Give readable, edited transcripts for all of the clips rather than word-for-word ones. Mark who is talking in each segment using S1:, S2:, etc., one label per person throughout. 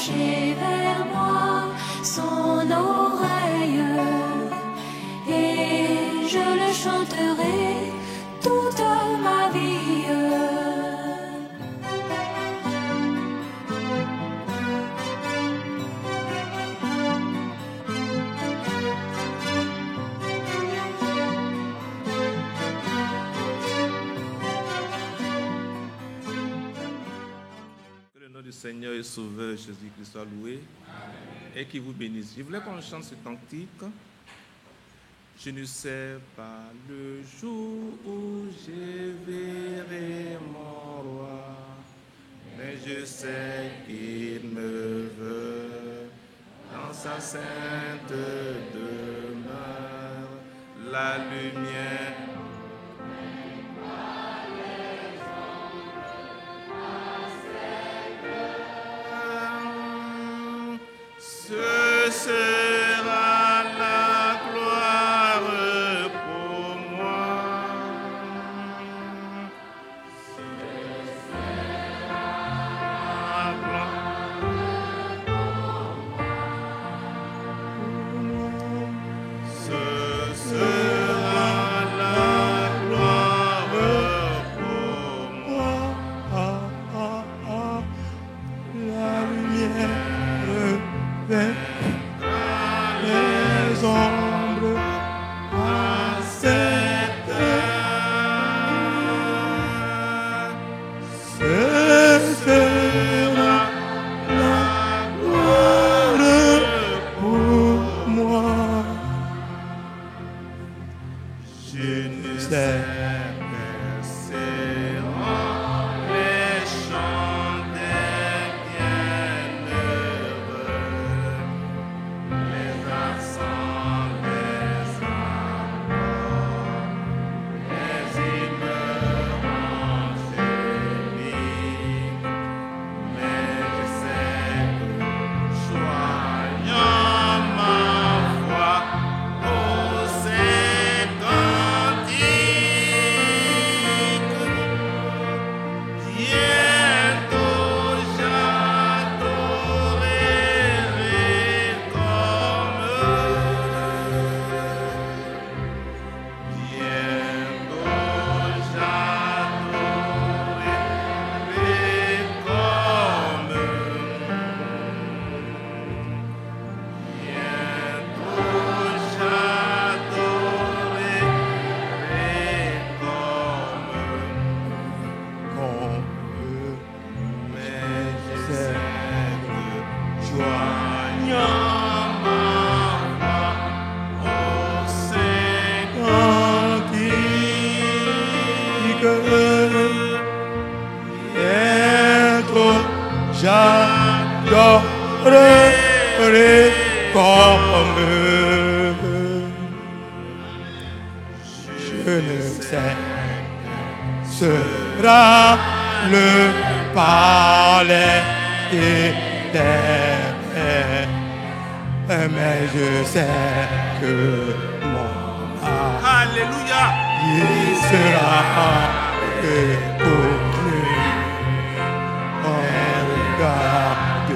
S1: pencher vers moi son oreille, et je le chanterai toute ma vie.
S2: Seigneur et Sauveur Jésus-Christ soit loué. Amen. Et qui vous bénisse. Je voulais qu'on chante ce cantique. Je ne sais pas le jour où je verrai mon roi, mais je sais qu'il me veut dans sa sainte demeure. La lumière ce sera la gloire pour moi. Ce sera la gloire pour moi. Ce sera la gloire pour moi. La lumière les ombres à cette heure. Ce sera la gloire pour moi. Je ne sais quels seront les chants des bienheureux, les accents, les accords, les hymnes angéliques. Mais je sais que joignant ma voix aux ces cantiques, bientôt j'adorerai comme eux. Bientôt j'adorerai comme eux. Bientôt j'adorerai comme eux. Mais je sais que joignant ma voix aux ces cantiques, bientôt j'adorerai comme eux. Je ne sais sera le palais éternel, mais je sais que mon âme, alléluia, il sera reconnu. Oh, regarde,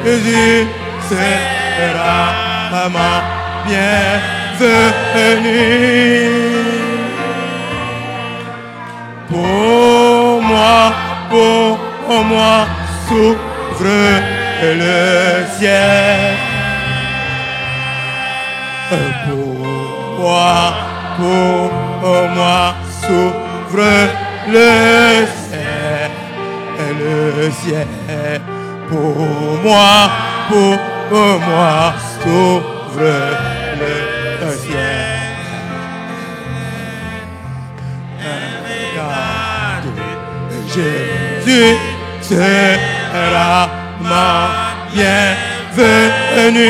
S2: Jésus sera ma bienvenue. Pour moi, s'ouvre le ciel. Pour moi, s'ouvre le ciel. Pour moi, s'ouvre le ciel. Jésus sera ma bienvenue.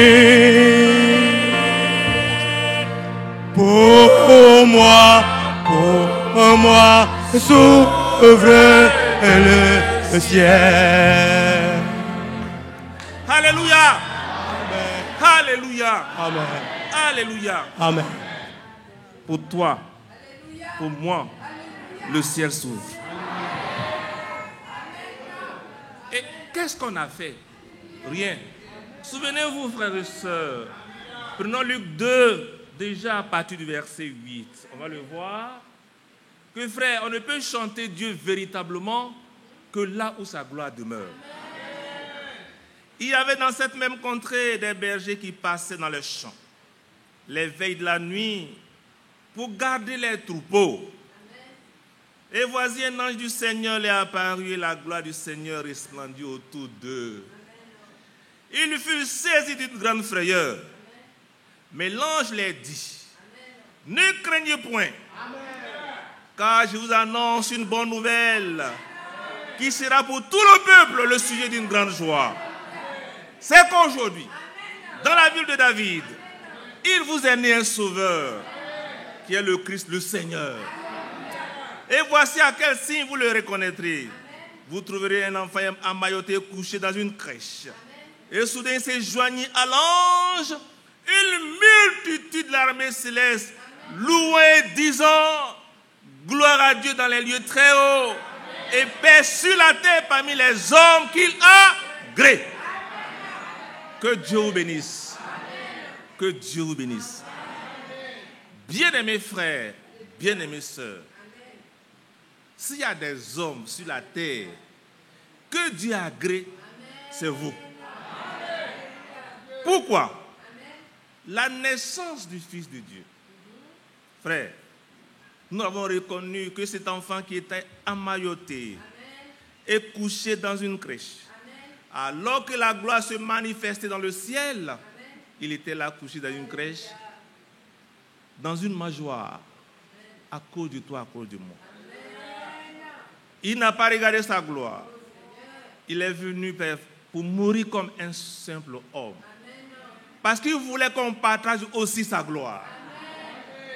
S2: Pour moi, s'ouvre le ciel.
S3: Alléluia.
S2: Amen.
S3: Alléluia.
S2: Amen.
S3: Alléluia.
S2: Amen.
S3: Pour toi, pour moi, le ciel s'ouvre. Et
S2: qu'est-ce qu'on a fait? Rien. Souvenez-vous, frères et sœurs, prenons Luc 2, déjà à partir du verset 8. On va le voir. Que frère, on ne peut chanter Dieu véritablement que là où sa gloire demeure. Il y avait dans cette même contrée des bergers qui passaient dans les champs, les veilles de la nuit, pour garder les troupeaux. Et voici un ange du Seigneur leur apparut et la gloire du Seigneur resplendit autour d'eux. Il fut saisi d'une grande frayeur. Mais l'ange leur dit, ne craignez point, car je vous annonce une bonne nouvelle qui sera pour tout le peuple le sujet d'une grande joie. C'est qu'aujourd'hui, dans la ville de David, il vous est né un sauveur qui est le Christ, le Seigneur. Et voici à quel signe vous le reconnaîtrez. Vous trouverez un enfant emmailloté couché dans une crèche. Et soudain il s'est joigni à l'ange une multitude de l'armée céleste, louant, disant, gloire à Dieu dans les lieux très hauts, et paix sur la terre parmi les hommes qu'il a gré. Que Dieu vous bénisse. Que Dieu vous bénisse. Bien-aimés frères, bien-aimés sœurs, s'il y a des hommes sur la terre que Dieu a gré, c'est vous. Pourquoi? La naissance du Fils de Dieu. Frère, nous avons reconnu que cet enfant qui était emmailloté et couché dans une crèche, alors que la gloire se manifestait dans le ciel, il était là couché dans une crèche, dans une mangeoire, à cause de toi, à cause de moi. Il n'a pas regardé sa gloire. Il est venu pour mourir comme un simple homme. Parce qu'il voulait qu'on partage aussi sa gloire.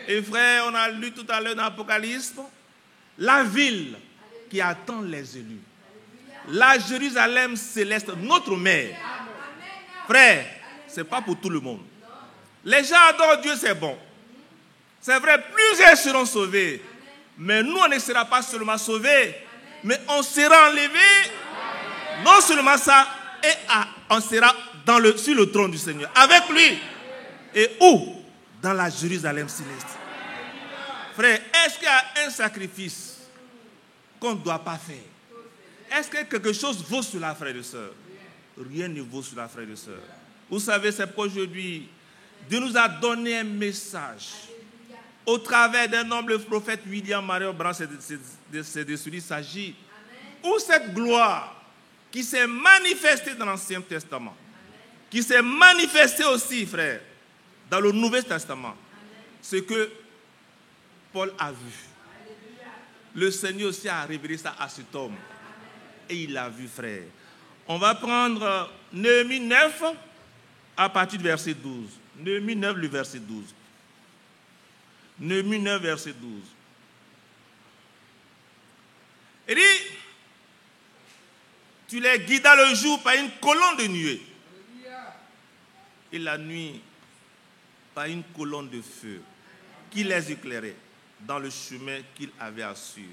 S2: Et frère, on a lu tout à l'heure dans l'Apocalypse, la ville qui attend les élus. La Jérusalem céleste, notre mère. Frère, ce n'est pas pour tout le monde. Les gens adorent Dieu, c'est bon. C'est vrai, plusieurs seront sauvés. Mais nous, on ne sera pas seulement sauvés, mais on sera enlevés. Non seulement ça, et on sera sur le trône du Seigneur, avec lui. Et où? Dans la Jérusalem céleste. Frère, est-ce qu'il y a un sacrifice qu'on ne doit pas faire? Est-ce que quelque chose vaut cela, frère et sœur? Rien ne vaut cela, frère et sœur. Vous savez, c'est qu'aujourd'hui, Dieu nous a donné un message au travers d'un noble prophète, William Marion Branham, c'est de celui qu'il s'agit, où cette gloire qui s'est manifestée dans l'Ancien Testament, qui s'est manifestée aussi, frère, dans le Nouveau Testament, ce que Paul a vu. Le Seigneur aussi a révélé ça à cet homme. Et il l'a vu, frère. On va prendre Néhémie 9 à partir du verset 12. Néhémie 9, le verset 12. Néhémie 9, verset 12. Il dit, tu les guidas le jour par une colonne de nuée. Et la nuit par une colonne de feu qui les éclairait dans le chemin qu'ils avaient à suivre.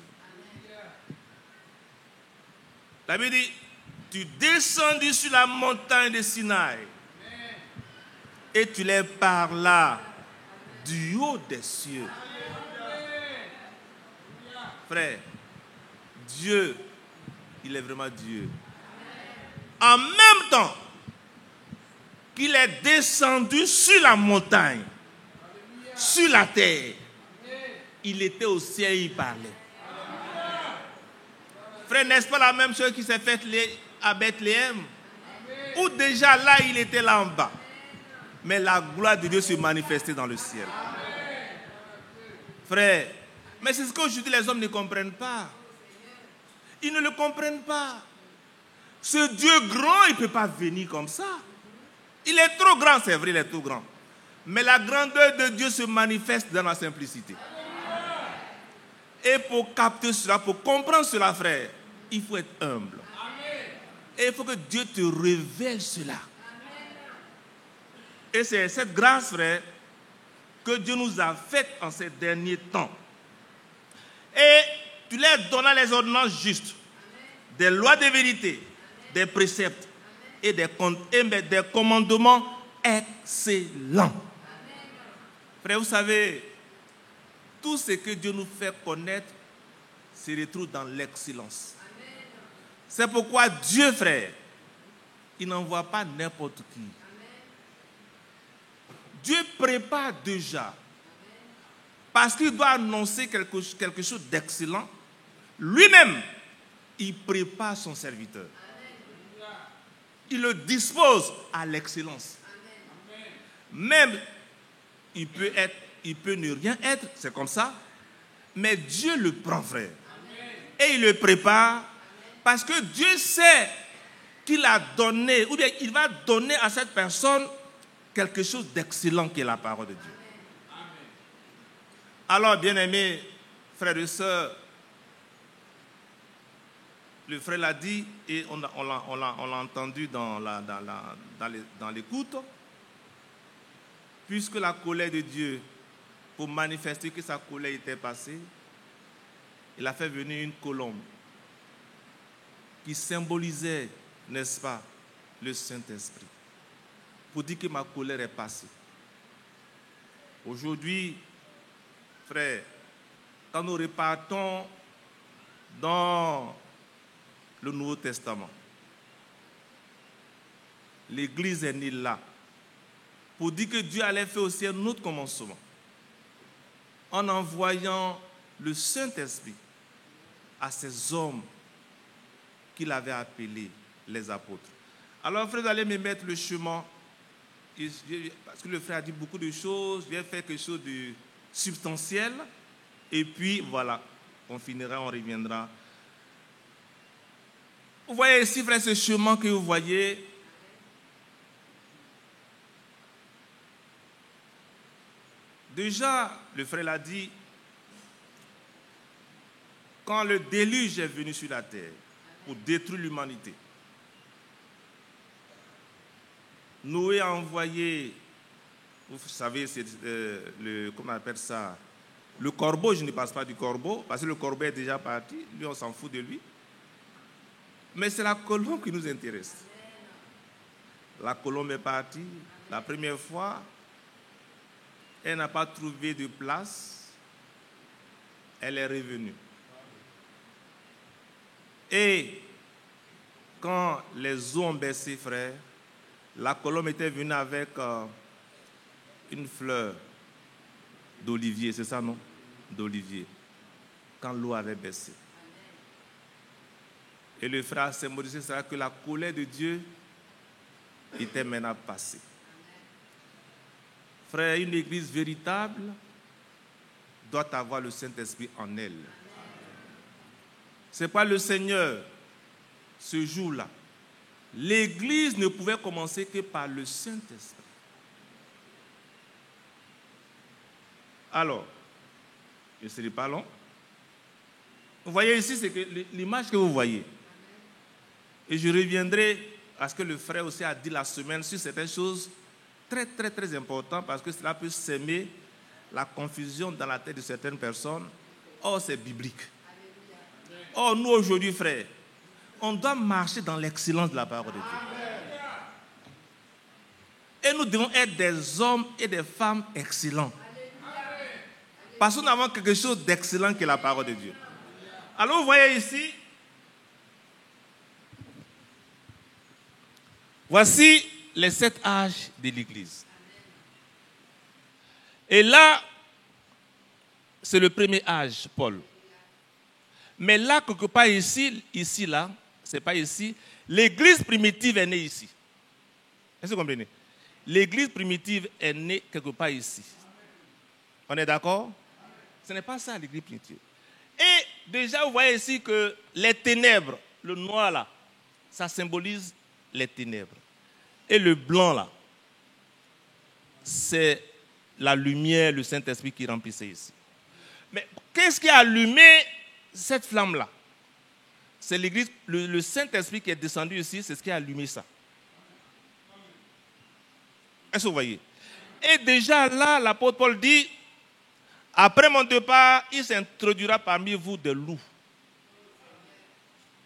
S2: La Bible dit, tu descendis sur la montagne de Sinaï et tu les parlas du haut des cieux. Frère, Dieu, il est vraiment Dieu. En même temps qu'il est descendu sur la montagne, sur la terre, il était au ciel et il parlait. Frère, n'est-ce pas la même chose qui s'est faite à Bethléem? Où déjà là, il était là en bas. Mais la gloire de Dieu se manifestait dans le ciel. Frère, mais c'est ce qu'aujourd'hui les hommes ne comprennent pas. Ils ne le comprennent pas. Ce Dieu grand, il ne peut pas venir comme ça. Il est trop grand, c'est vrai, il est trop grand. Mais la grandeur de Dieu se manifeste dans la simplicité. Et pour capter cela, pour comprendre cela, frère, il faut être humble. Et il faut que Dieu te révèle cela. Et c'est cette grâce, frère, que Dieu nous a faite en ces derniers temps. Et tu leur donnas les ordonnances justes, des lois de vérité, des préceptes et des commandements excellents. Frère, vous savez, tout ce que Dieu nous fait connaître se retrouve dans l'excellence. C'est pourquoi Dieu, frère, il n'envoie pas n'importe qui. Dieu prépare déjà. Parce qu'il doit annoncer quelque chose d'excellent. Lui-même, il prépare son serviteur. Il le dispose à l'excellence. Même, il peut ne rien être, c'est comme ça. Mais Dieu le prend, frère. Et il le prépare parce que Dieu sait qu'il a donné, ou bien il va donner à cette personne quelque chose d'excellent qui est la parole de Dieu. Alors, bien-aimés, frères et sœurs, le frère l'a dit et on l'a entendu dans l'écoute. Puisque la colère de Dieu, pour manifester que sa colère était passée, il a fait venir une colombe qui symbolisait, n'est-ce pas, le Saint-Esprit, pour dire que ma colère est passée. Aujourd'hui, frères, quand nous repartons dans le Nouveau Testament, l'Église est née là, pour dire que Dieu allait faire aussi un autre commencement, en envoyant le Saint-Esprit à ces hommes qu'il avait appelés les apôtres. Alors, frère, vous allez me mettre le chemin, parce que le frère a dit beaucoup de choses, je vais faire quelque chose de substantiel, et puis voilà, on finira, on reviendra. Vous voyez ici, frère, ce chemin que vous voyez. Déjà, le frère l'a dit, quand le déluge est venu sur la terre pour détruire l'humanité, Noé a envoyé, vous savez, comment on appelle ça, le corbeau. Je ne passe pas du corbeau, parce que le corbeau est déjà parti, lui on s'en fout de lui. Mais c'est la colombe qui nous intéresse. La colombe est partie, la première fois, elle n'a pas trouvé de place, elle est revenue. Et quand les eaux ont baissé, frère, la colombe était venue avec une fleur d'olivier, c'est ça, non? D'olivier, quand l'eau avait baissé. Et le frère a symbolisé ça, que la colère de Dieu était maintenant passée. Frère, une église véritable doit avoir le Saint-Esprit en elle. Ce n'est pas le Seigneur, ce jour-là. L'église ne pouvait commencer que par le Saint-Esprit. Alors, je ne serai pas long. Vous voyez ici, c'est que l'image que vous voyez. Et je reviendrai à ce que le frère aussi a dit la semaine sur certaines choses très, très, très importantes, parce que cela peut s'aimer la confusion dans la tête de certaines personnes. Or, c'est biblique. Or, nous aujourd'hui, frères, on doit marcher dans l'excellence de la parole de Dieu. Et nous devons être des hommes et des femmes excellents. Parce que nous avons quelque chose d'excellent qui est la parole de Dieu. Alors, vous voyez ici, voici les 7 âges de l'Église. Et là, c'est le premier âge, Paul. Mais là, quelque part ici, là, c'est pas ici, l'Église primitive est née ici. Est-ce que vous comprenez? L'Église primitive est née quelque part ici. On est d'accord? Ce n'est pas ça, l'Église primitive. Et déjà, vous voyez ici que les ténèbres, le noir là, ça symbolise les ténèbres. Et le blanc là, c'est la lumière, le Saint-Esprit qui remplissait ici. Mais qu'est-ce qui a allumé cette flamme-là? C'est l'Église, le Saint-Esprit qui est descendu ici, c'est ce qui a allumé ça. Est-ce que vous voyez? Et déjà là, l'apôtre Paul dit, après mon départ, il s'introduira parmi vous des loups.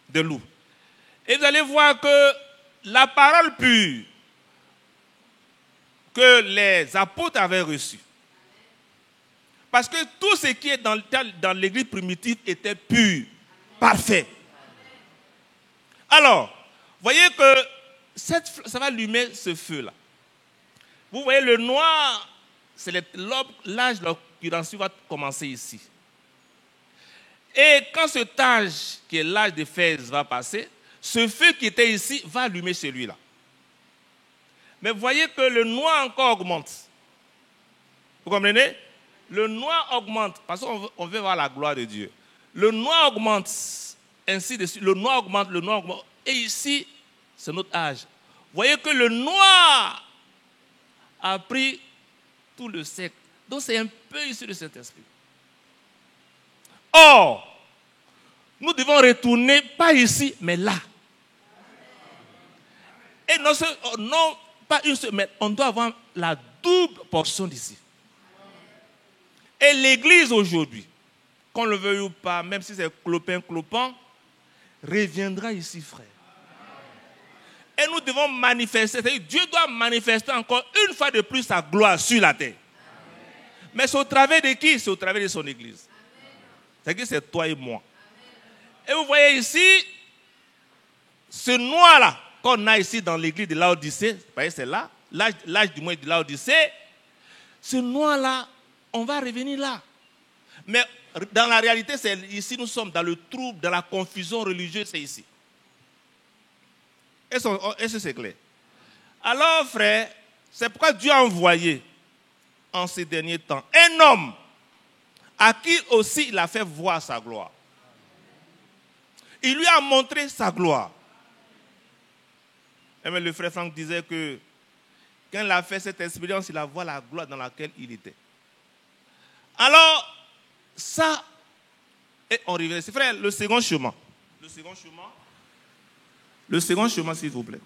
S2: Des loups.
S3: Et vous allez voir que la parole pure que les apôtres avaient reçue, parce que tout ce qui est dans l'église primitive était pur, parfait. Alors, voyez que ça va allumer ce feu-là. Vous voyez, le noir, c'est l'âge de l'occurrence va commencer ici. Et quand cet âge, qui est l'âge d'Éphèse, va passer, ce feu qui était ici va allumer celui-là. Mais voyez que le noir encore augmente. Vous comprenez? Le noir augmente, parce qu'on veut voir la gloire de Dieu. Le noir augmente, ainsi de suite. Le noir augmente, le noir augmente. Et ici, c'est notre âge. Voyez que le noir a pris tout le siècle. Donc c'est un peu issu de cet esprit. Or, nous devons retourner, pas ici, mais là. Et non pas une seule, mais on doit avoir la double portion d'ici. Et l'église aujourd'hui, qu'on le veuille ou pas, même si c'est clopin, reviendra ici, frère. Et nous devons manifester, c'est-à-dire Dieu doit manifester encore une fois de plus sa gloire sur la terre. Mais c'est au travers de qui? C'est au travers de son église. C'est-à-dire que c'est toi et moi. Et vous voyez ici, ce noir-là, qu'on a ici dans l'église de Laodicée, vous voyez, c'est là, l'âge du mois de Laodicée, ce noir-là, on va revenir là. Mais dans la réalité, c'est ici, nous sommes dans le trouble, dans la confusion religieuse, c'est ici. Est-ce que c'est clair? Alors, frère, c'est pourquoi Dieu a envoyé, en ces derniers temps, un homme à qui aussi il a fait voir sa gloire. Il lui a montré sa gloire. Et le frère Franck disait que quand il a fait cette expérience, il a vu la gloire dans laquelle il était. Alors, ça, et on revient. Frère, le second chemin. Le second chemin, s'il vous plaît.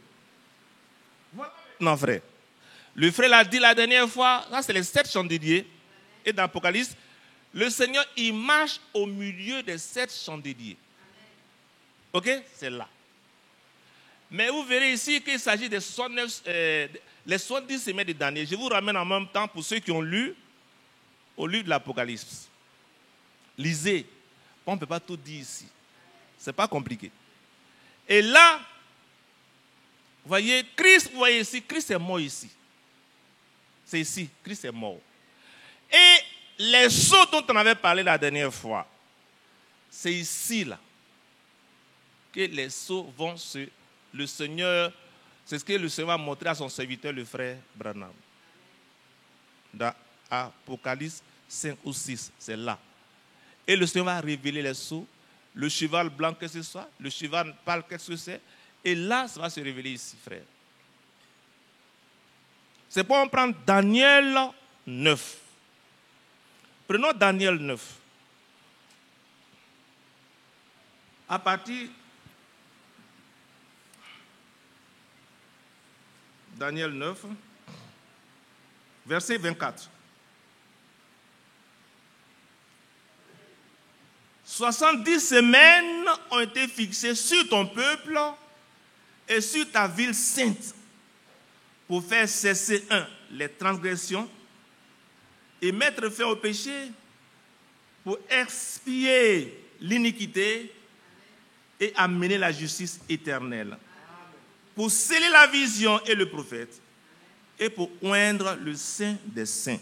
S3: Voilà. Non, frère. Le frère l'a dit la dernière fois, là c'est les 7 chandeliers. Et dans l'Apocalypse, le Seigneur, il marche au milieu des 7 chandeliers. Ok? C'est là. Mais vous verrez ici qu'il s'agit des 69, les 70 semaines de Daniel. Je vous ramène en même temps pour ceux qui ont lu au livre de l'Apocalypse. Lisez. On ne peut pas tout dire ici. Ce n'est pas compliqué. Et là, vous voyez, Christ, vous voyez ici, Christ est mort ici. C'est ici, Christ est mort. Et les sceaux dont on avait parlé la dernière fois, c'est ici, là, que les sceaux vont se... Le Seigneur, c'est ce que le Seigneur a montré à son serviteur, le frère Branham. Dans Apocalypse 5 ou 6, c'est là. Et le Seigneur va révéler les sceaux, le cheval blanc, qu'est-ce que c'est ça? Le cheval pâle, qu'est-ce que c'est? Et là, ça va se révéler ici, frère. C'est pour prendre Daniel 9. Prenons Daniel 9. À partir... Daniel 9, verset 24. 70 semaines ont été fixées sur ton peuple et sur ta ville sainte pour faire cesser, les transgressions et mettre fin au péché, pour expier l'iniquité et amener la justice éternelle, pour sceller la vision et le prophète, et pour oindre le Saint des Saints.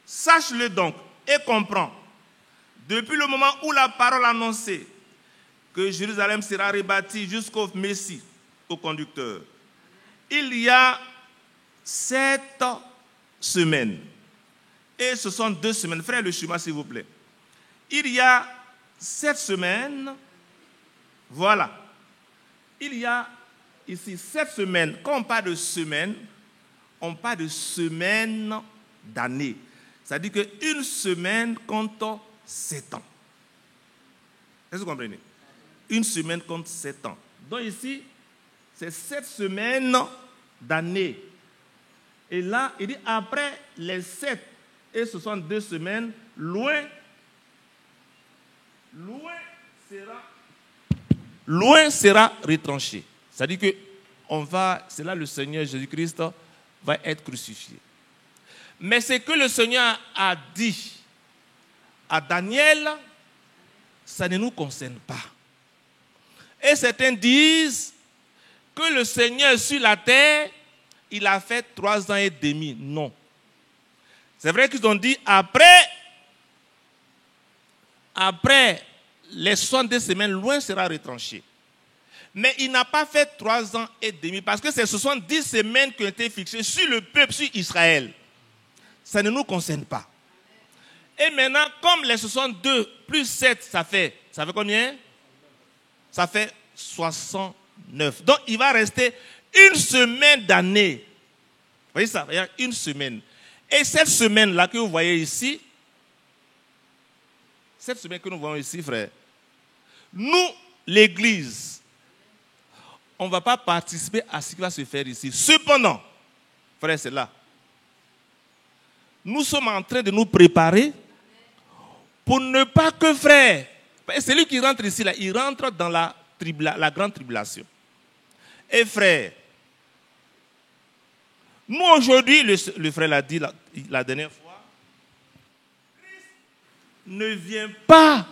S3: Sache-le donc et comprends, depuis le moment où la parole annonçait que Jérusalem sera rebâtie jusqu'au Messie, au conducteur, il y a 7 semaines. Et ce sont 2 semaines. Frère le chemin, s'il vous plaît. Il y a 7 semaines. Voilà. Il y a ici 7 semaines. Quand on parle de semaine, on parle de semaine d'année. C'est-à-dire qu'une semaine compte 7 ans. Est-ce que vous comprenez? Une semaine compte 7 ans. Donc ici, c'est 7 semaines d'année. Et là, il dit après les 7, et ce sont 2 semaines, loin loin sera retranché. C'est-à-dire que c'est là le Seigneur Jésus-Christ va être crucifié. Mais ce que le Seigneur a dit à Daniel, ça ne nous concerne pas. Et certains disent que le Seigneur sur la terre, il a fait 3 ans et demi. Non. C'est vrai qu'ils ont dit après les 62 semaines, loin sera retranché. Mais il n'a pas fait 3 ans et demi parce que c'est 70 semaines qui ont été fixées sur le peuple, sur Israël. Ça ne nous concerne pas. Et maintenant, comme les 62 plus 7, ça fait combien? Ça fait 69. Donc, il va rester 1 semaine d'année. Vous voyez ça? Une semaine. Et cette semaine-là que vous voyez ici, frère, nous, l'Église, on ne va pas participer à ce qui va se faire ici. Cependant, frère, c'est là. Nous sommes en train de nous préparer pour ne pas que, frère, celui qui rentre ici, là, il rentre dans la grande tribulation. Et frère, nous aujourd'hui, le frère l'a dit la dernière fois, Christ ne vient pas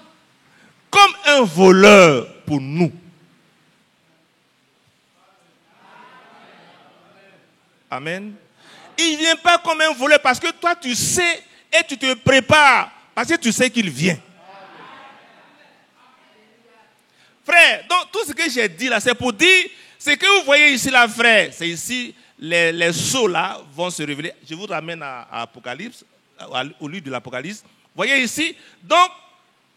S3: comme un voleur pour nous. Amen. Il ne vient pas comme un voleur parce que toi tu sais et tu te prépares parce que tu sais qu'il vient. Frère, donc tout ce que j'ai dit là, c'est pour dire, ce que vous voyez ici là, frère, c'est ici, les sceaux là vont se révéler. Je vous ramène à Apocalypse, au livre de l'Apocalypse. Vous voyez ici, donc,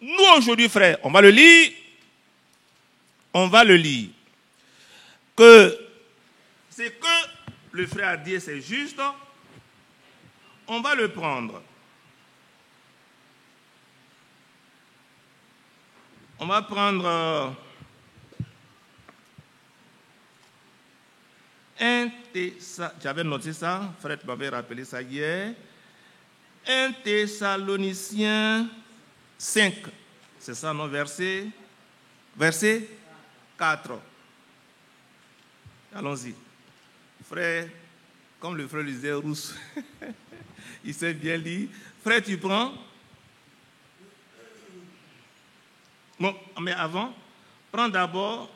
S3: nous aujourd'hui, frère, on va le lire. Que ce que le frère a dit, c'est juste. On va le prendre. On va prendre j'avais noté ça, frère, tu m'avais rappelé ça hier. 1 Thessaloniciens 5. C'est ça, non? Verset 4. Allons-y. Frère, comme le frère lisait Rousse, il sait bien lire. Frère, tu prends. Bon, mais avant, prends d'abord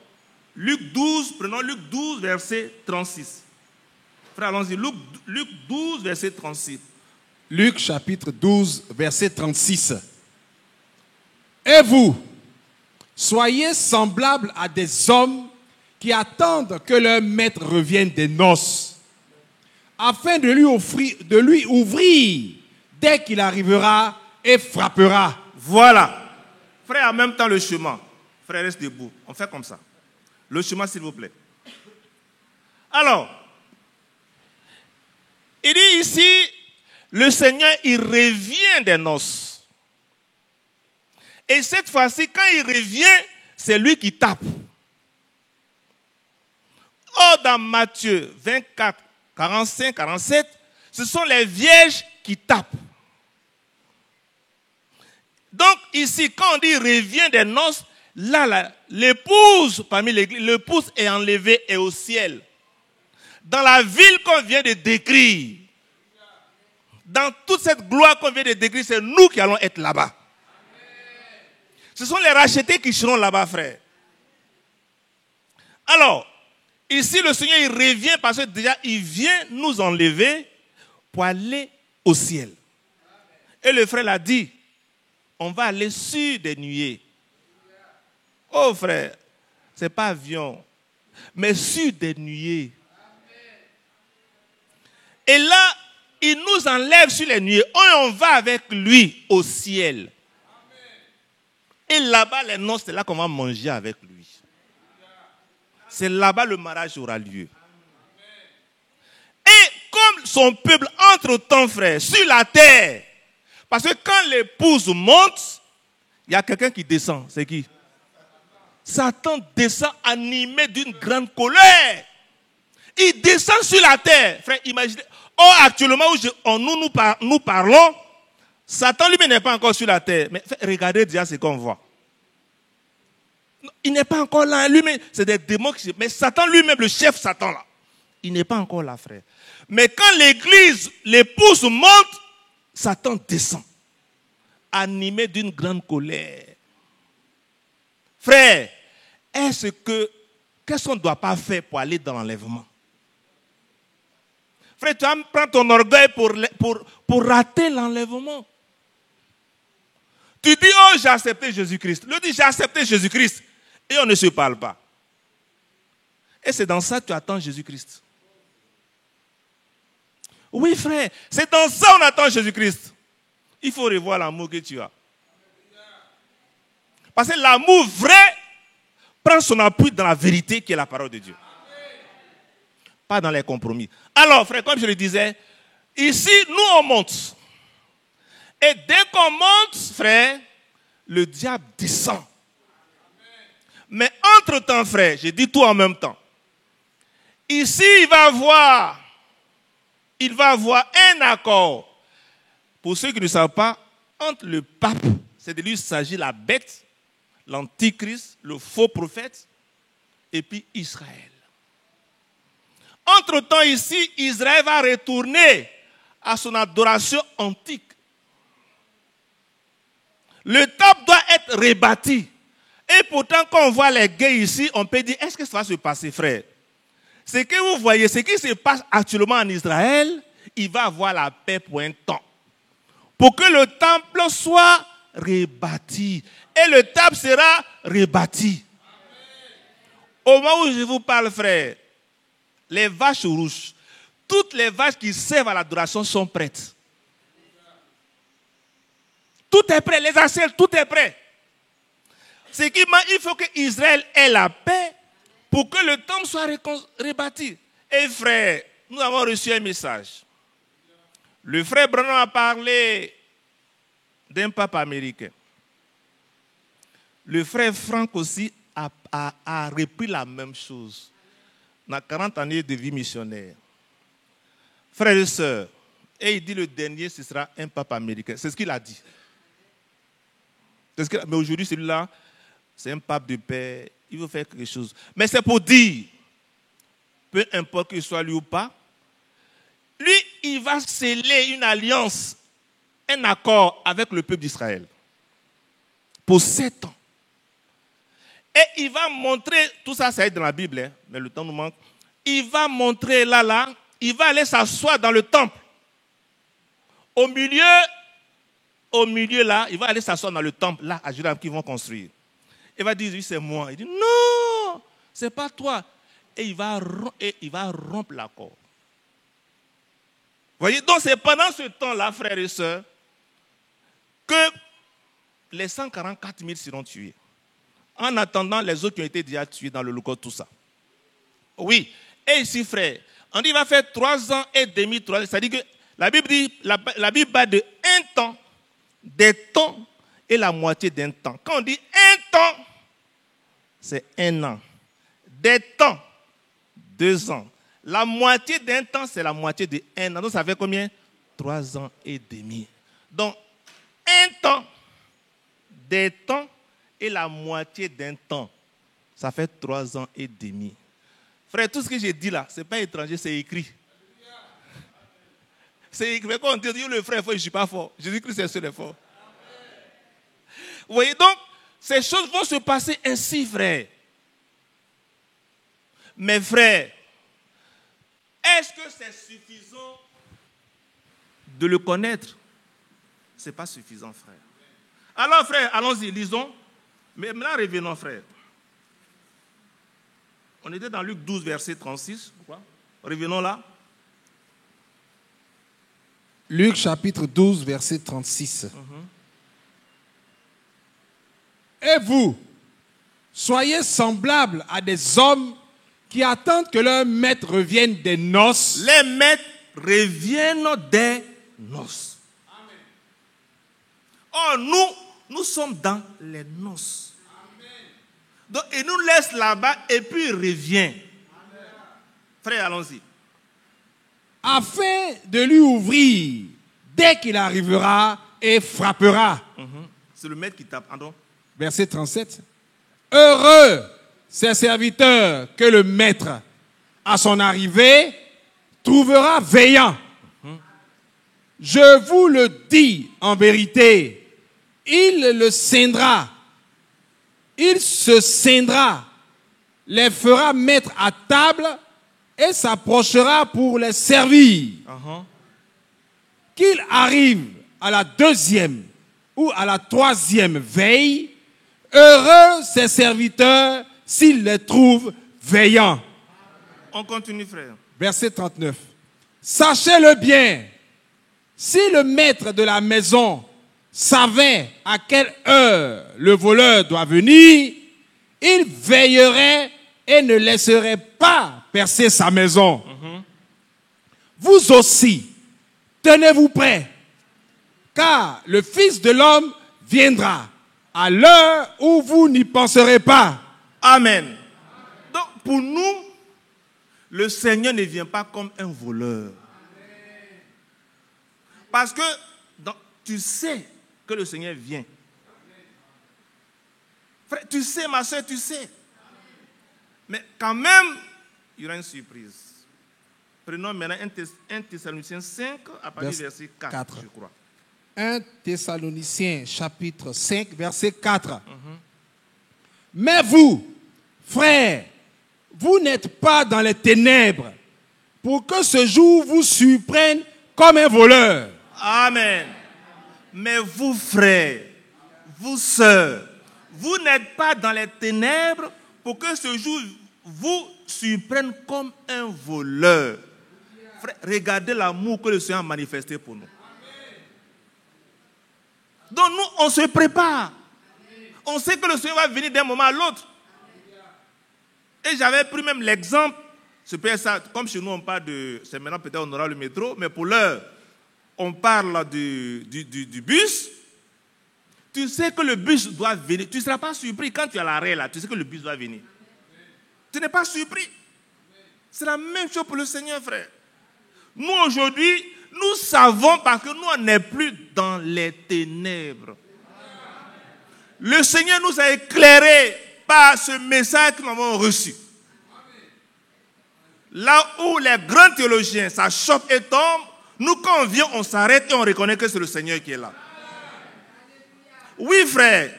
S3: Luc 12, prenons Luc 12, verset 36. Frère, allons-y, Luc 12, verset 36.
S4: Luc chapitre 12, verset 36. Et vous, soyez semblables à des hommes qui attendent que leur maître revienne des noces, afin de lui ouvrir dès qu'il arrivera et frappera.
S3: Voilà. Frère, en même temps le chemin. Frère, reste debout. On fait comme ça. Le chemin, s'il vous plaît. Alors, il dit ici, le Seigneur, il revient des noces. Et cette fois-ci, quand il revient, c'est lui qui tape. Or, dans Matthieu 24, 45, 47, ce sont les vierges qui tapent. Donc, ici, quand on dit revient des noces, là, l'épouse, parmi l'église, l'épouse est enlevée et au ciel. Dans la ville qu'on vient de décrire, dans toute cette gloire qu'on vient de décrire, c'est nous qui allons être là-bas. Ce sont les rachetés qui seront là-bas, frère. Alors, ici, le Seigneur, il revient parce que déjà, il vient nous enlever pour aller au ciel. Et le frère l'a dit, on va aller sur des nuées. Oh frère, ce n'est pas avion, mais sur des nuées. Et là, il nous enlève sur les nuées. On va avec lui au ciel. Et là-bas, les noces, c'est là qu'on va manger avec lui. C'est là-bas le mariage aura lieu. Et comme son peuple entre-temps, frère, sur la terre, parce que quand l'épouse monte, il y a quelqu'un qui descend. C'est qui? Satan descend animé d'une grande colère. Il descend sur la terre. Frère, imaginez. Or, actuellement, où nous parlons, Satan lui-même n'est pas encore sur la terre. Mais regardez déjà ce qu'on voit. Il n'est pas encore là. Lui-même, c'est des démons qui... Mais Satan lui-même, le chef Satan là, il n'est pas encore là, frère. Mais quand l'église, l'épouse monte, Satan descend, animé d'une grande colère. Frère, qu'est-ce qu'on ne doit pas faire pour aller dans l'enlèvement? Frère, tu vas prendre ton orgueil pour rater l'enlèvement. Tu dis, oh, j'ai accepté Jésus-Christ. Le dit, j'ai accepté Jésus-Christ. Et on ne se parle pas. Et c'est dans ça que tu attends Jésus-Christ. Oui, frère, c'est dans ça qu'on attend Jésus-Christ. Il faut revoir l'amour que tu as. Parce que l'amour vrai prend son appui dans la vérité qui est la parole de Dieu. Pas dans les compromis. Alors, frère, comme je le disais, ici, nous, on monte. Et dès qu'on monte, frère, le diable descend. Mais entre-temps, frère, j'ai dit tout en même temps. Ici, il va avoir un accord. Pour ceux qui ne savent pas, entre le pape, c'est de lui qu'il s'agit la bête, l'antichrist, le faux prophète, et puis Israël. Entre-temps, ici, Israël va retourner à son adoration antique. Le temple doit être rebâti. Et pourtant, quand on voit les guerres ici, on peut dire, est-ce que ça va se passer, frère? Ce que vous voyez, ce qui se passe actuellement en Israël, il va avoir la paix pour un temps. Pour que le temple soit rebâti. Et le temple sera rebâti. Au moment où je vous parle, frère, les vaches rouges, toutes les vaches qui servent à l'adoration sont prêtes. Tout est prêt, les assiettes, tout est prêt. C'est qu'il faut que Israël ait la paix pour que le temple soit rebâti. Et frère, nous avons reçu un message. Le frère Branham a parlé d'un pape américain. Le frère Franck aussi a repris la même chose. Dans 40 années de vie missionnaire. Frères et sœurs, et il dit le dernier, ce sera un pape américain. C'est ce qu'il a dit. Mais aujourd'hui, celui-là, c'est un pape de paix. Il veut faire quelque chose. Mais c'est pour dire, peu importe qu'il soit lui ou pas, lui, il va sceller une alliance, un accord avec le peuple d'Israël. Pour 7 ans. Et il va montrer, tout ça, ça est dans la Bible, hein, mais le temps nous manque. Il va montrer là, il va aller s'asseoir dans le temple. Au milieu là, il va aller s'asseoir dans le temple, là, à Jérusalem, qu'ils vont construire. Il va dire, oui, c'est moi. Il dit, non, c'est pas toi. Et il va rompre l'accord. Vous voyez, donc c'est pendant ce temps-là, frères et sœurs, que les 144 000 seront tués. En attendant les autres qui ont été déjà tués dans le Holocauste, tout ça. Oui. Et ici, frère, on dit qu'il va faire 3 ans et demi, 3 ans. C'est-à-dire que la Bible dit, la Bible parle de un temps, des temps et la moitié d'un temps. Quand on dit un temps, c'est 1 an. Des temps, 2 ans. La moitié d'un temps, c'est la moitié de 1 an. Donc ça fait combien? 3 ans et demi. Donc, un temps, des temps et la moitié d'un temps. Ça fait 3 ans et demi. Frère, tout ce que j'ai dit là, ce n'est pas étranger, c'est écrit. C'est écrit. Mais quand on dit le frère est fort, je ne suis pas fort. Jésus-Christ est seul et fort. Vous voyez donc, ces choses vont se passer ainsi, frère. Mais frère, est-ce que c'est suffisant de le connaître? Ce n'est pas suffisant, frère. Alors, frère, allons-y, lisons. Mais maintenant, revenons, frère. On était dans Luc 12, verset 36. Pourquoi? Revenons là.
S4: Luc chapitre 12, verset 36. Et vous, soyez semblables à des hommes qui attendent que leur maître revienne des noces.
S3: Les maîtres reviennent des noces. Amen. Or, nous sommes dans les noces. Amen. Donc, il nous laisse là-bas et puis il revient. Amen. Frère, allons-y.
S4: Afin de lui ouvrir dès qu'il arrivera et frappera.
S3: C'est le maître qui tape. Pardon.
S4: Verset 37. Heureux ces serviteurs que le maître, à son arrivée, trouvera veillant. Je vous le dis en vérité, il se scindra, les fera mettre à table et s'approchera pour les servir. Qu'il arrive à la deuxième ou à la troisième veille, heureux ses serviteurs s'ils les trouvent veillants.
S3: On continue, frère.
S4: Verset 39. Sachez-le bien, si le maître de la maison savait à quelle heure le voleur doit venir, il veillerait et ne laisserait pas percer sa maison. Vous aussi, tenez-vous prêts, car le Fils de l'homme viendra à l'heure où vous n'y penserez pas.
S3: Amen. Donc, pour nous, le Seigneur ne vient pas comme un voleur. Parce que tu sais que le Seigneur vient. Frère, tu sais, ma soeur, tu sais. Mais quand même, il y aura une surprise. Prenons maintenant 1 Thessaloniciens 5, à partir du verset 4, je crois.
S4: 1 Thessaloniciens, chapitre 5, verset 4. Mais vous, frères, vous n'êtes pas dans les ténèbres pour que ce jour vous surprenne comme un voleur.
S3: Amen. Mais vous, frères, vous, sœurs, vous n'êtes pas dans les ténèbres pour que ce jour vous surprenne comme un voleur. Frère, regardez l'amour que le Seigneur a manifesté pour nous. Donc nous, on se prépare. On sait que le Seigneur va venir d'un moment à l'autre. Et j'avais pris même l'exemple, c'est peut-être ça, comme chez nous on parle de, c'est maintenant peut-être on aura le métro, mais pour l'heure, on parle du bus. Tu sais que le bus doit venir. Tu ne seras pas surpris quand tu es à l'arrêt là, tu sais que le bus doit venir. Tu n'es pas surpris. C'est la même chose pour le Seigneur, frère. Nous aujourd'hui, nous savons parce que nous on n'est plus dans les ténèbres. Le Seigneur nous a éclairés par ce message que nous avons reçu. Là où les grands théologiens, ça choque et tombe, nous quand on vient, on s'arrête et on reconnaît que c'est le Seigneur qui est là. Oui, frère,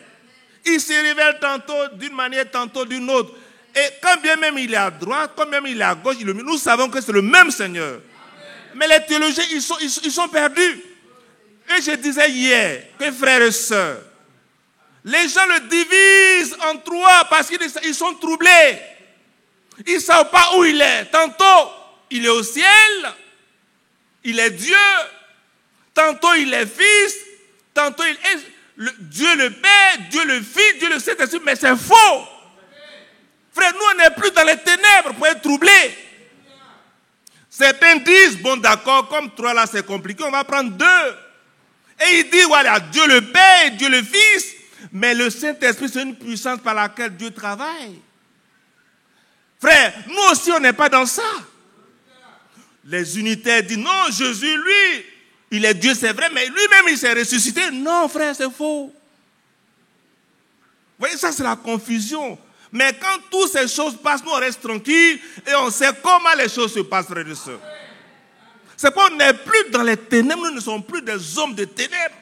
S3: il se révèle tantôt d'une manière, tantôt d'une autre. Et quand bien même il est à droite, quand bien même il est à gauche, nous savons que c'est le même Seigneur. Mais les théologiens, ils sont perdus. Et je disais hier que frères et sœurs, les gens le divisent en trois parce qu'ils sont troublés. Ils ne savent pas où il est. Tantôt, il est au ciel, il est Dieu. Tantôt, il est Fils. Tantôt, il est Dieu le Père, Dieu le Fils, Dieu le Saint-Esprit. Mais c'est faux. Frère, nous, on n'est plus dans les ténèbres pour être troublés. Certains disent, bon d'accord, comme trois là c'est compliqué, on va prendre deux. Et il dit, voilà, Dieu le Père, Dieu le Fils. Mais le Saint-Esprit, c'est une puissance par laquelle Dieu travaille. Frère, nous aussi, on n'est pas dans ça. Les unitaires disent, non, Jésus, lui, il est Dieu, c'est vrai, mais lui-même, il s'est ressuscité. Non, frère, c'est faux. Vous voyez, ça, c'est la confusion. Mais quand toutes ces choses passent, nous, on reste tranquille et on sait comment les choses se passent, frères et sœurs. C'est qu'on n'est plus dans les ténèbres, nous ne sommes plus des hommes de ténèbres.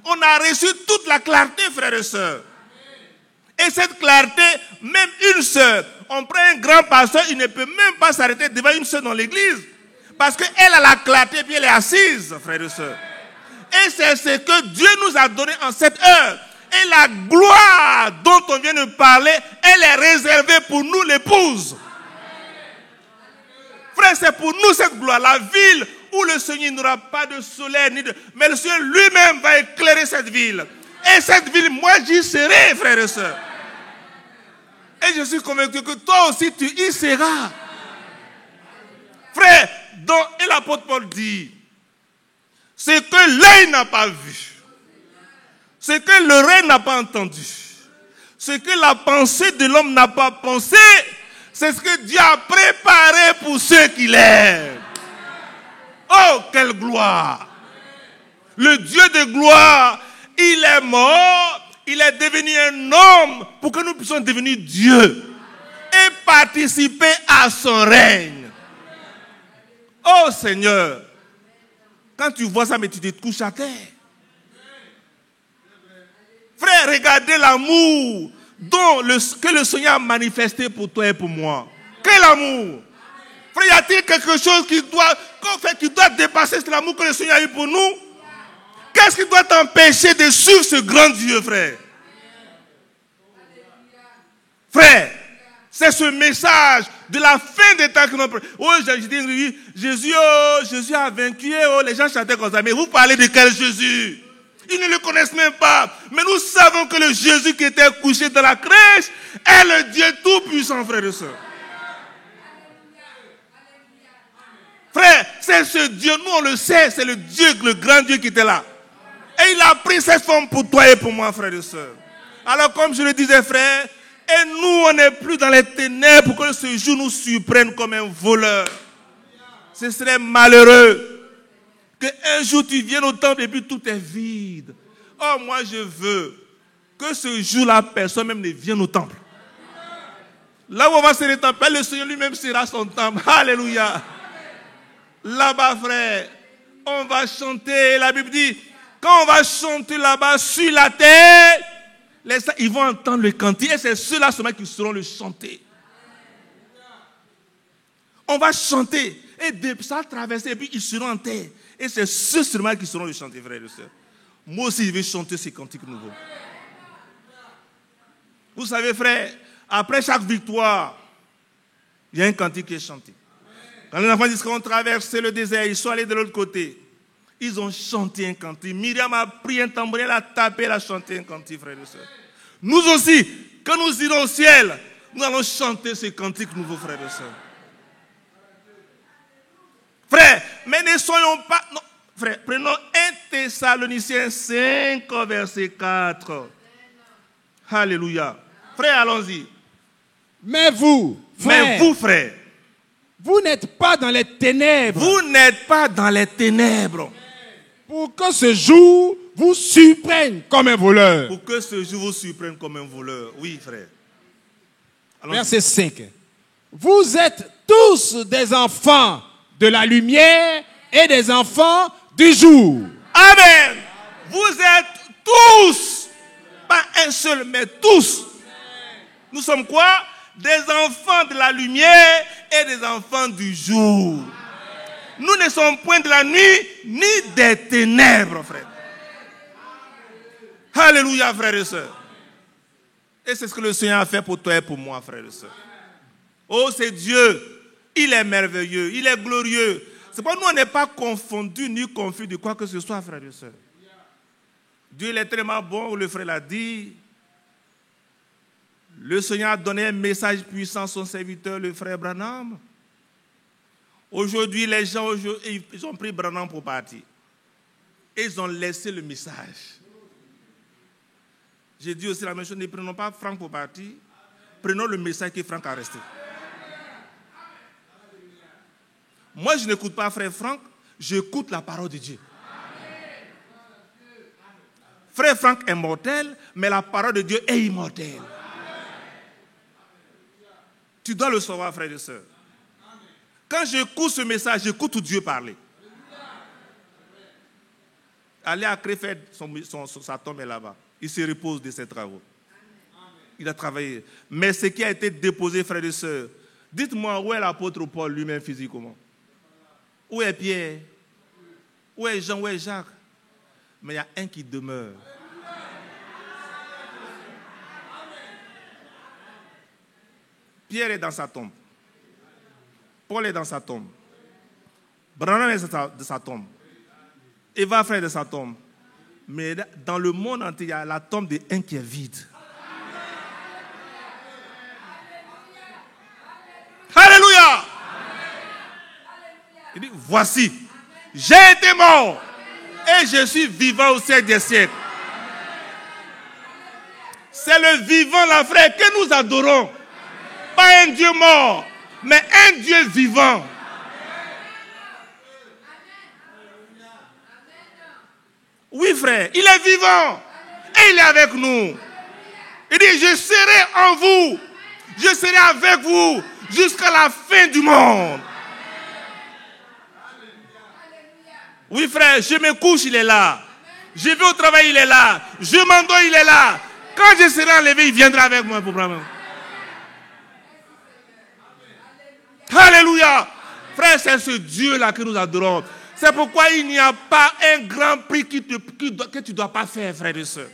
S3: On a reçu toute la clarté, frères et sœurs. Et cette clarté, même une sœur, on prend un grand pasteur, il ne peut même pas s'arrêter devant une sœur dans l'église. Parce qu'elle a la clarté et puis elle est assise, frères et sœurs. Et c'est ce que Dieu nous a donné en cette heure. Et la gloire dont on vient de parler, elle est réservée pour nous, l'épouse. Frère, c'est pour nous cette gloire. La ville où le Seigneur n'aura pas de soleil, mais le Seigneur lui-même va éclairer cette ville. Et cette ville, moi j'y serai, frères et sœurs. Et je suis convaincu que toi aussi tu y seras. Frère, et l'apôtre Paul dit, ce que l'œil n'a pas vu, ce que l'oreille n'a pas entendu, ce que la pensée de l'homme n'a pas pensé, c'est ce que Dieu a préparé pour ceux qui l'aiment. Oh, quelle gloire! Le Dieu de gloire, il est mort, Il est devenu un homme pour que nous puissions devenir Dieu et participer à son règne. Oh Seigneur, quand tu vois ça, mais tu te couches à terre. Frère, regardez l'amour que le Seigneur a manifesté pour toi et pour moi. Quel amour! Frère, y a-t-il quelque chose qui doit dépasser cet amour que le Seigneur a eu pour nous? Qu'est-ce qui doit t'empêcher de suivre ce grand Dieu, frère? Frère, c'est ce message de la fin des temps que nous prenons. Oh, Jésus a vaincu. Oh, les gens chantaient comme ça. Mais vous parlez de quel Jésus? Ils ne le connaissent même pas. Mais nous savons que le Jésus qui était couché dans la crèche est le Dieu tout-puissant, frère et soeur. Frère, c'est ce Dieu, nous on le sait, c'est le Dieu, le grand Dieu qui était là. Et il a pris cette forme pour toi et pour moi, frère et soeur. Alors comme je le disais, frère, et nous on n'est plus dans les ténèbres pour que ce jour nous surprenne comme un voleur. Ce serait malheureux qu'un jour tu viennes au temple et puis tout est vide. Oh, moi je veux que ce jour-là, personne même ne vienne au temple. Là où on va se rétablir, le Seigneur lui-même sera son temple. Alléluia. Là-bas, frère, on va chanter. La Bible dit, quand on va chanter là-bas sur la terre, ils vont entendre le cantique. Et c'est ceux-là seulement qui sauront le chanter. On va chanter. Et ça va traverser. Et puis ils seront en terre. Et c'est ceux seulement qui sauront le chanter, frère et soeur. Moi aussi, je vais chanter ces cantiques nouveaux. Vous savez, frère, après chaque victoire, il y a un cantique qui est chanté. Quand les enfants disent qu'on traversait le désert, ils sont allés de l'autre côté. Ils ont chanté un cantique. Myriam a pris un tambourin, elle a tapé, elle a chanté un cantique, frère et soeur. Nous aussi, quand nous irons au ciel, nous allons chanter ce cantique nouveau, frère et soeur. Frère, mais ne soyons pas... Non, frère, prenons 1 Thessaloniciens 5, verset 4. Alléluia. Frère, allons-y.
S4: Mais vous, frère, vous n'êtes pas dans les ténèbres.
S3: Vous n'êtes pas dans les ténèbres.
S4: Pour que ce jour vous surprenne comme un voleur.
S3: Pour que ce jour vous surprenne comme un voleur. Oui, frère. Allons-y.
S4: Verset 5. Vous êtes tous des enfants de la lumière et des enfants du jour.
S3: Amen. Vous êtes tous, pas un seul, mais tous. Nous sommes quoi? Des enfants de la lumière et des enfants du jour. Nous ne sommes point de la nuit ni des ténèbres, frère. Alléluia, frères et sœurs. Et c'est ce que le Seigneur a fait pour toi et pour moi, frères et sœurs. Oh, c'est Dieu. Il est merveilleux, il est glorieux. C'est pourquoi nous, on n'est pas confondus ni confus de quoi que ce soit, frères et sœurs. Dieu, il est tellement bon, le frère l'a dit. Le Seigneur a donné un message puissant à son serviteur, le frère Branham. Aujourd'hui, les gens, ils ont pris Branham pour partir. Et ils ont laissé le message. J'ai dit aussi la même chose, ne prenons pas Franck pour partir. Prenons le message que Franck a resté. Moi, je n'écoute pas frère Franck, j'écoute la parole de Dieu. Frère Franck est mortel, mais la parole de Dieu est immortelle. Tu dois le savoir, frère et soeur. Quand j'écoute ce message, j'écoute Dieu parler. Allez à Krefeld, sa tombe est là-bas. Il se repose de ses travaux. Il a travaillé. Mais ce qui a été déposé, frère et soeur, dites-moi où est l'apôtre Paul lui-même physiquement? Où est Pierre? Où est Jean? Où est Jacques? Mais il y a un qui demeure. Pierre est dans sa tombe. Paul est dans sa tombe. Branham est dans sa tombe. Eva frère de sa tombe. Mais dans le monde entier, il y a la tombe de un qui est vide. Alléluia! Il dit, voici, j'ai été mort et je suis vivant au siècle des siècles. C'est le vivant, la frère, que nous adorons. Pas un Dieu mort, mais un Dieu vivant. Oui, frère, il est vivant. et il est avec nous. Il dit, je serai en vous. Je serai avec vous jusqu'à la fin du monde. Oui, frère, je me couche, il est là. Je vais au travail, il est là. Je m'endors, il est là. Quand je serai enlevé, il viendra avec moi pour prendre. Alléluia. Frère, c'est ce Dieu-là que nous adorons. C'est pourquoi il n'y a pas un grand prix que tu ne dois pas faire, frère et soeur.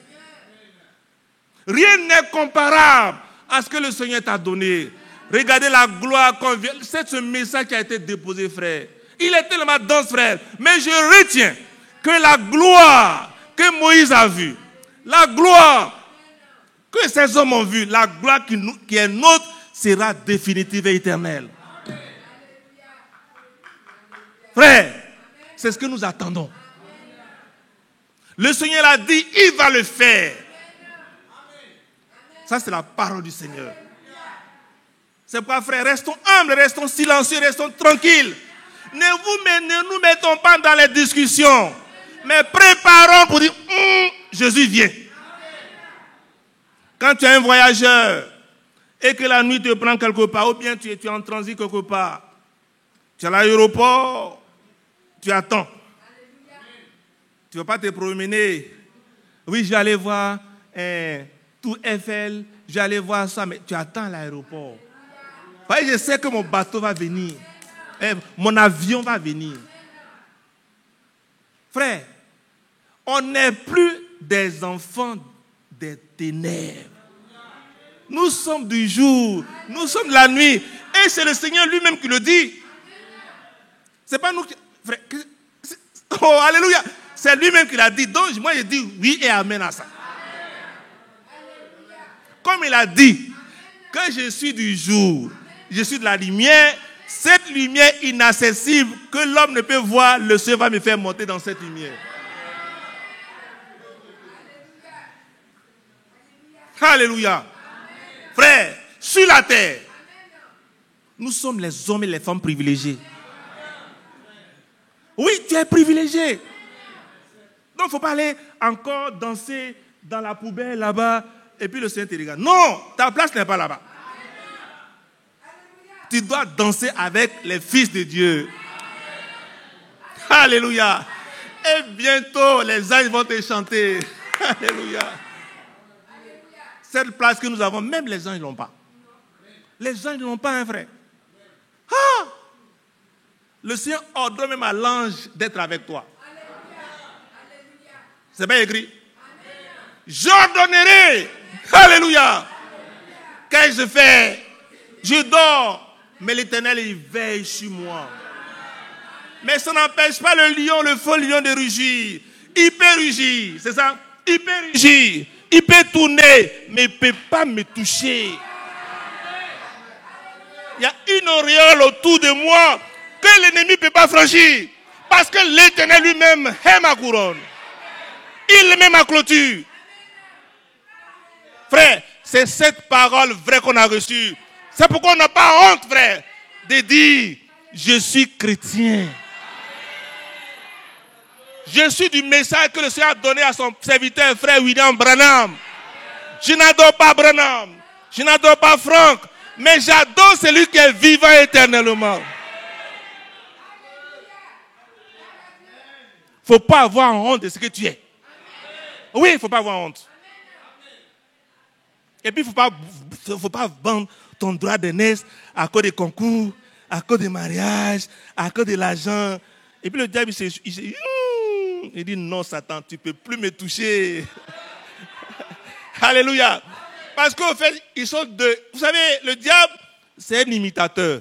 S3: Rien n'est comparable à ce que le Seigneur t'a donné. Regardez la gloire qu'on vient. C'est ce message qui a été déposé, frère. Il est tellement dense, frère. Mais je retiens que la gloire que Moïse a vue, la gloire que ces hommes ont vue, la gloire qui est nôtre sera définitive et éternelle. Frère, c'est ce que nous attendons. Le Seigneur a dit, il va le faire. Ça, c'est la parole du Seigneur. C'est pourquoi, frère, restons humbles, restons silencieux, restons tranquilles. Ne nous mettons pas dans les discussions, mais préparons pour dire, Jésus vient. Quand tu es un voyageur et que la nuit te prend quelque part, ou bien tu es en transit quelque part, tu es à l'aéroport, tu attends. Tu ne vas pas te promener. Oui, je vais aller voir Tour Eiffel, je vais aller voir ça, mais tu attends à l'aéroport. Je sais que mon bateau va venir. Mon avion va venir. Frère, on n'est plus des enfants des ténèbres. Nous sommes du jour, nous sommes de la nuit. Et c'est le Seigneur lui-même qui le dit. C'est pas nous qui... Frère, oh, alléluia. C'est lui-même qui l'a dit. Donc, moi, je dis oui et amen à ça. Comme il a dit que je suis du jour, je suis de la lumière, cette lumière inaccessible que l'homme ne peut voir, le Seigneur va me faire monter dans cette lumière. Alléluia. Frère, sur la terre, nous sommes les hommes et les femmes privilégiés. Oui, tu es privilégié. Donc, il ne faut pas aller encore danser dans la poubelle là-bas et puis le Seigneur te regarde. Non, ta place n'est pas là-bas. Tu dois danser avec les fils de Dieu. Alléluia. Et bientôt, les anges vont te chanter. Alléluia. Cette place que nous avons, même les anges ne l'ont pas. Les anges ne l'ont pas, hein, frère. Ah! Le Seigneur ordonne même à l'ange d'être avec toi. C'est bien écrit. J'ordonnerai. Alléluia. Qu'ai-je fait? Je dors, mais l'Éternel, il veille sur moi. Mais ça n'empêche pas le lion, le faux lion de rugir. Il peut rugir, c'est ça? Il peut rugir, il peut tourner, mais il ne peut pas me toucher. Il y a une auréole autour de moi que l'ennemi ne peut pas franchir. Parce que l'Éternel lui-même est ma couronne. Il met ma clôture. Frère, c'est cette parole vraie qu'on a reçue. C'est pourquoi on n'a pas honte, frère, de dire, je suis chrétien. Je suis du message que le Seigneur a donné à son serviteur, frère William Branham. Je n'adore pas Branham. Je n'adore pas Franck. Mais j'adore celui qui est vivant éternellement. Il ne faut pas avoir honte de ce que tu es. Oui, il ne faut pas avoir honte. Et puis, il ne faut pas vendre ton droit de naissance à cause des concours, à cause des mariages, à cause de l'argent. Et puis le diable, il dit non, Satan, tu ne peux plus me toucher. Alléluia. Parce qu'au fait, ils sont deux. Vous savez, le diable, c'est un imitateur.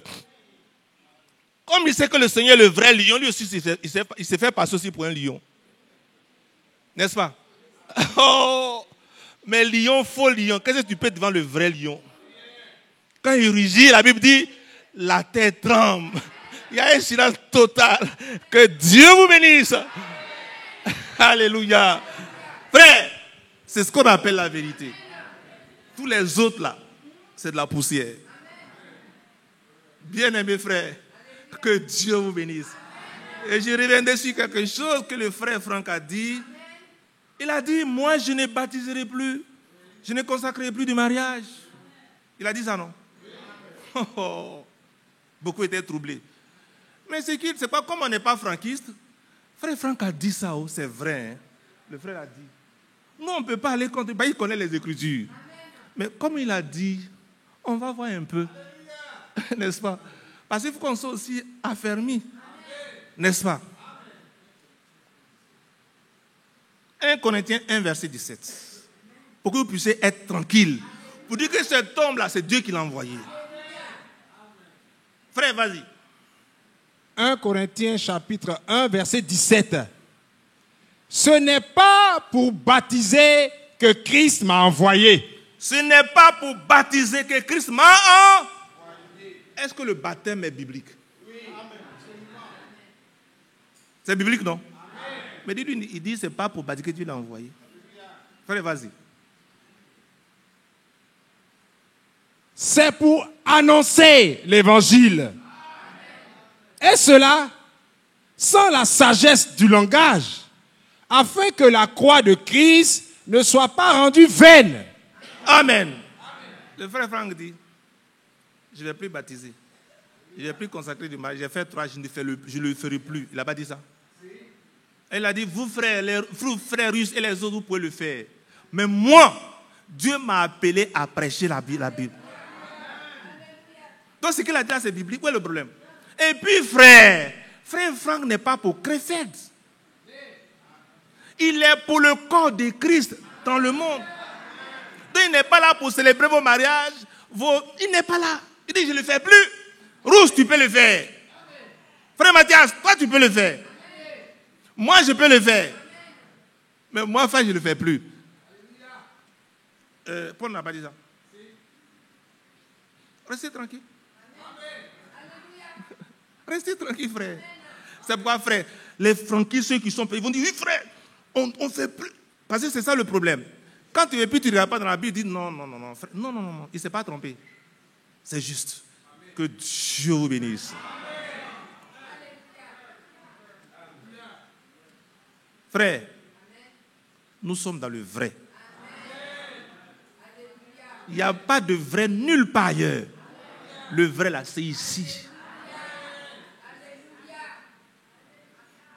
S3: Comme il sait que le Seigneur est le vrai lion, lui aussi, il s'est fait passer aussi pour un lion. N'est-ce pas? Oh, mais lion, faux lion, qu'est-ce que tu peux devant le vrai lion? Quand il rugit, la Bible dit, la terre tremble. Il y a un silence total. Que Dieu vous bénisse. Alléluia. Frère, c'est ce qu'on appelle la vérité. Tous les autres là, c'est de la poussière. Bien-aimés frères, que Dieu vous bénisse. Et je reviendrai sur quelque chose que le frère Franck a dit.
S2: Il a dit, moi je ne baptiserai plus, je ne consacrerai plus du mariage. Il a dit ça, non? Oh, oh. Beaucoup étaient troublés. Mais c'est pas comme on n'est pas franquiste. Frère Franck a dit ça, oh, c'est vrai. Hein? Le frère a dit. Nous, on ne peut pas aller contre. Il connaît les Écritures. Mais comme il a dit, on va voir un peu. N'est-ce pas? Parce qu'il faut qu'on soit aussi affermis. N'est-ce pas? 1 Corinthiens 1, verset 17. Pour que vous puissiez être tranquille. Pour dire que cet homme-là, c'est Dieu qui l'a envoyé. Frère, vas-y.
S4: 1 Corinthiens chapitre 1, verset 17. Ce n'est pas pour baptiser que Christ m'a envoyé.
S2: Ce n'est pas pour baptiser que Christ m'a envoyé. Est-ce que le baptême est biblique? Oui. C'est biblique, non? Amen. Mais il dit c'est pas pour baptiser que Dieu l'a envoyé. Frère, vas-y.
S4: C'est pour annoncer l'évangile. Et cela sans la sagesse du langage, afin que la croix de Christ ne soit pas rendue vaine.
S2: Amen. Le frère Franck dit, je ne vais plus baptiser. Je ne vais plus consacrer du mariage. J'ai fait 3, je ne le ferai plus. Il n'a pas dit ça. Il a dit, vous frères russes et les autres, vous pouvez le faire. Mais moi, Dieu m'a appelé à prêcher la Bible. Donc ce qu'il a dit là, c'est biblique. Où est le problème? Et puis frère Franck n'est pas pour Créfeld. Il est pour le corps de Christ dans le monde. Donc il n'est pas là pour célébrer vos mariages. Il n'est pas là. Il dit, je ne le fais plus. Rousse, tu peux le faire. Frère Mathias, toi tu peux le faire. Moi je peux le faire. Mais moi, frère, je ne le fais plus. Paul n'a pas dit ça. Restez tranquille. Restez tranquille, frère. C'est pourquoi, frère, les franquistes, ceux qui sont payés, ils vont dire, oui, frère, on ne fait plus. Parce que c'est ça le problème. Quand tu ne veux plus, tu ne regardes pas dans la Bible, tu dis, non, frère, non, il ne s'est pas trompé. C'est juste. Amen. Que Dieu vous bénisse. Amen. Frère, nous sommes dans le vrai. Il n'y a pas de vrai nulle part ailleurs. Le vrai, là, c'est ici.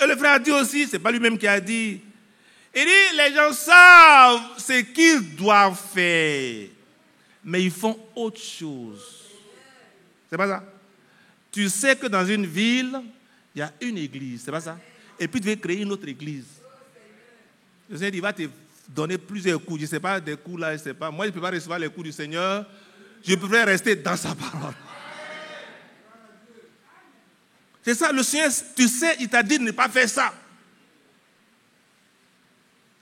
S2: Et le frère a dit aussi, ce n'est pas lui-même qui a dit, il dit, les gens savent ce qu'ils doivent faire, mais ils font autre chose. C'est pas ça? Tu sais que dans une ville, il y a une église, c'est pas ça? Et puis tu veux créer une autre église. Le Seigneur dit, il va te donner plusieurs coups, je ne sais pas, des coups là, je ne sais pas. Moi, je ne peux pas recevoir les coups du Seigneur, je préfère rester dans sa parole. C'est ça, le Seigneur, tu sais, il t'a dit de ne pas faire ça.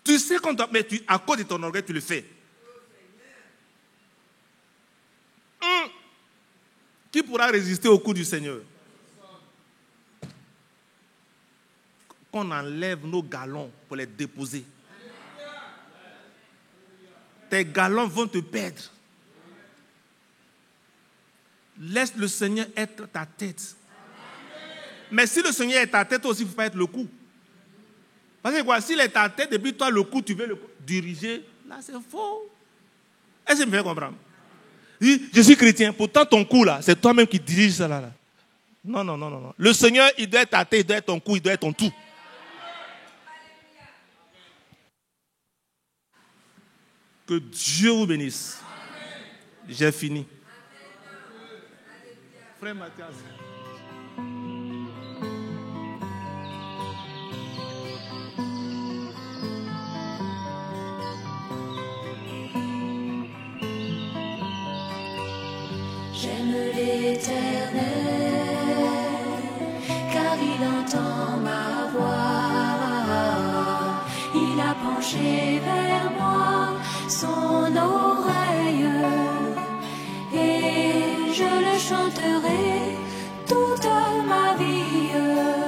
S2: Tu sais qu'on doit, mais à cause de ton orgueil, tu le fais. Qui pourra résister au coup du Seigneur? Qu'on enlève nos galons pour les déposer. Tes galons vont te perdre. Laisse le Seigneur être ta tête. Mais si le Seigneur est ta tête aussi, il ne faut pas être le cou. Parce que quoi, s'il est ta tête et puis toi le cou, tu veux le diriger, là c'est faux. Est-ce que vous me faites comprendre? Je suis chrétien, pourtant ton cou là, c'est toi-même qui dirige ça là. Non. Le Seigneur, il doit être ta tête, il doit être ton cou, il doit être ton tout. Que Dieu vous bénisse. J'ai fini. Frère Mathias.
S1: J'aime l'Éternel, car il entend ma voix. Il a penché vers moi son oreille, et je le chanterai toute ma vie.